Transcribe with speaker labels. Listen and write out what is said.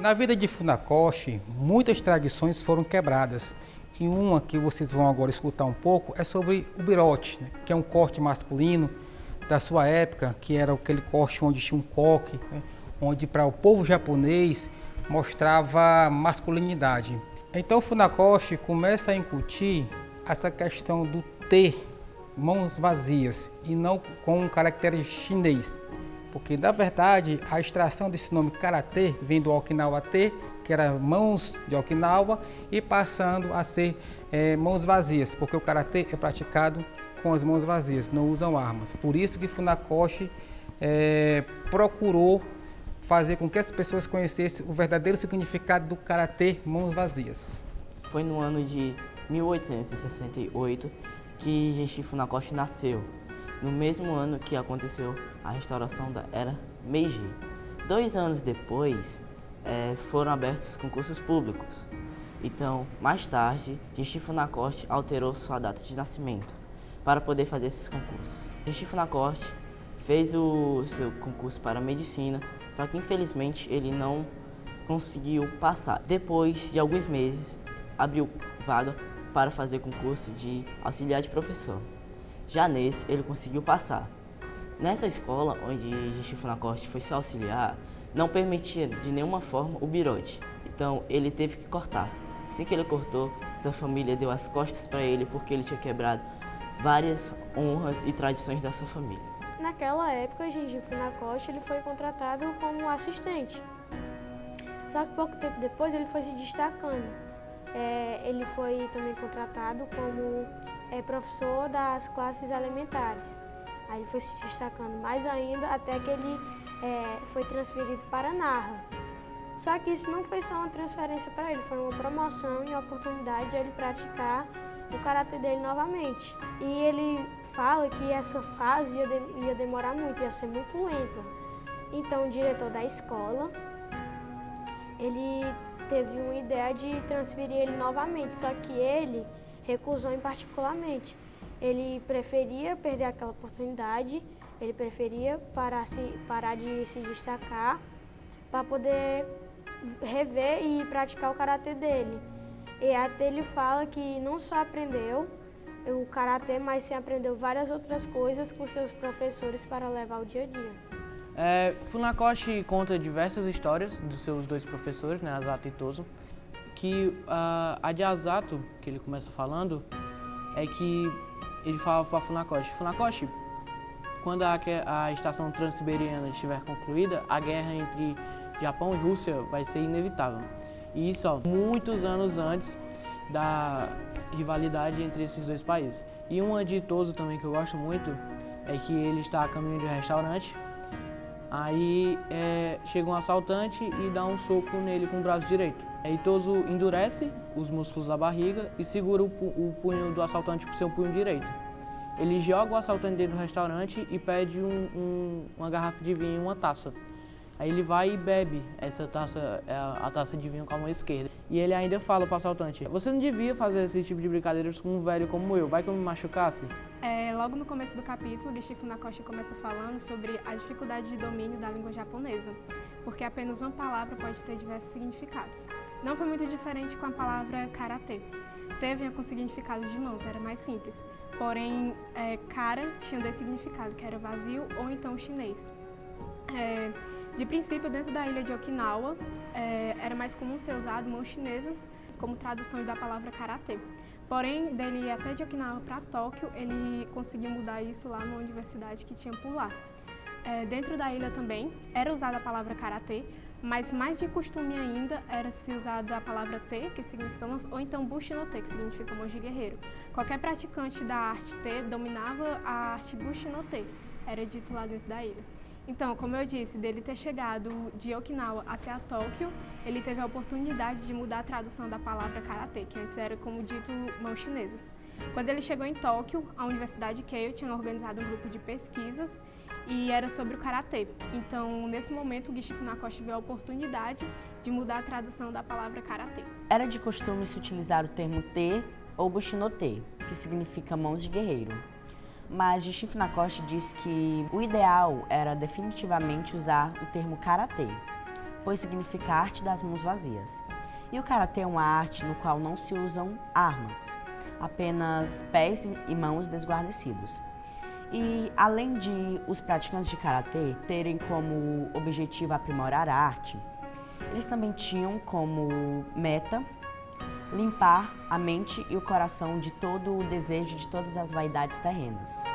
Speaker 1: Na vida de Funakoshi, muitas tradições foram quebradas. E uma que vocês vão agora escutar um pouco é sobre o birote, né? Que é um corte masculino da sua época, que era aquele corte onde tinha um coque, né? Onde para o povo japonês mostrava masculinidade. Então o Funakoshi começa a incutir essa questão do ter mãos vazias e não com um caractere chinês. Porque, na verdade, a extração desse nome Karatê vem do Okinawa Te, que era mãos de Okinawa, e passando a ser mãos vazias, porque o Karatê é praticado com as mãos vazias, não usam armas. Por isso que Funakoshi procurou fazer com que as pessoas conhecessem o verdadeiro significado do Karatê mãos vazias.
Speaker 2: Foi no ano de 1868 que Genshi Funakoshi nasceu, no mesmo ano que aconteceu a restauração da Era Meiji. 2 anos depois, foram abertos concursos públicos. Então, mais tarde, Genshi Funakoshi alterou sua data de nascimento para poder fazer esses concursos. Genshi Funakoshi fez o seu concurso para medicina, só que infelizmente ele não conseguiu passar. Depois de alguns meses, abriu vaga para fazer concurso de auxiliar de professor. Já nesse, ele conseguiu passar. Nessa escola, onde Genshi Funakoshi foi se auxiliar, não permitia de nenhuma forma o birote. Então, ele teve que cortar. Assim que ele cortou, sua família deu as costas para ele porque ele tinha quebrado várias honras e tradições da sua família.
Speaker 3: Naquela época, Genshi Funakoshi ele foi contratado como assistente. Só que pouco tempo depois ele foi se destacando. Ele foi também contratado como professor das classes elementares. Aí ele foi se destacando mais ainda até que ele foi transferido para Narra. Só que isso não foi só uma transferência para ele, foi uma promoção e uma oportunidade de ele praticar o karatê dele novamente. E ele fala que essa fase ia demorar muito, ia ser muito lenta. Então o diretor da escola, ele teve uma ideia de transferir ele novamente, só que ele recusou em particularmente. Ele preferia perder aquela oportunidade, ele preferia parar de se destacar para poder rever e praticar o karatê dele. E até ele fala que não só aprendeu o karatê, mas sim aprendeu várias outras coisas com seus professores para levar o dia a dia.
Speaker 4: Funakoshi conta diversas histórias dos seus 2 professores, né, Asato e Tozo, que a de Asato, que ele começa falando, é que ele falava para Funakoshi, quando a estação transiberiana estiver concluída, a guerra entre Japão e Rússia vai ser inevitável. E isso muitos anos antes da rivalidade entre esses 2 países. E uma de Tozo também que eu gosto muito é que ele está a caminho de um restaurante. Aí chega um assaltante e dá um soco nele com o braço direito. Aí Tozo endurece os músculos da barriga e segura o punho do assaltante com seu punho direito. Ele joga o assaltante dentro do restaurante e pede uma garrafa de vinho e uma taça. Aí ele vai e bebe essa taça, a taça de vinho com a mão esquerda. E ele ainda fala para o assaltante: você não devia fazer esse tipo de brincadeiras com um velho como eu, vai que eu me machucasse?
Speaker 5: Logo no começo do capítulo, Genshi Funakoshi começa falando sobre a dificuldade de domínio da língua japonesa, porque apenas uma palavra pode ter diversos significados. Não foi muito diferente com a palavra karatê. Teve com significados de mãos, era mais simples. Porém, kara tinha 2 significados, que era vazio ou então chinês. De princípio, dentro da ilha de Okinawa, era mais comum ser usado mãos chinesas como tradução da palavra karatê. Porém, dele ir até de Okinawa para Tóquio, ele conseguiu mudar isso lá numa universidade que tinha por lá. Dentro da ilha também era usada a palavra karatê, mas mais de costume ainda era se usada a palavra te, que significa mãos, ou então bushi no te, que significa mãos de guerreiro. Qualquer praticante da arte te dominava a arte bushi no te, era dito lá dentro da ilha. Então, como eu disse, dele ter chegado de Okinawa até a Tóquio, ele teve a oportunidade de mudar a tradução da palavra karatê, que antes era como dito mãos chinesas. Quando ele chegou em Tóquio, a Universidade Keio tinha organizado um grupo de pesquisas e era sobre o karatê. Então, nesse momento, o Genshi Funakoshi viu a oportunidade de mudar a tradução da palavra karatê.
Speaker 2: Era de costume se utilizar o termo te ou bushi no te, que significa mãos de guerreiro. Mas Genshi Funakoshi disse que o ideal era definitivamente usar o termo karatê,
Speaker 6: pois significa arte das mãos vazias. E o karatê é uma arte no qual não se usam armas, apenas pés e mãos desguarnecidos. E além de os praticantes de karatê terem como objetivo aprimorar a arte, eles também tinham como meta limpar a mente e o coração de todo o desejo, de todas as vaidades terrenas.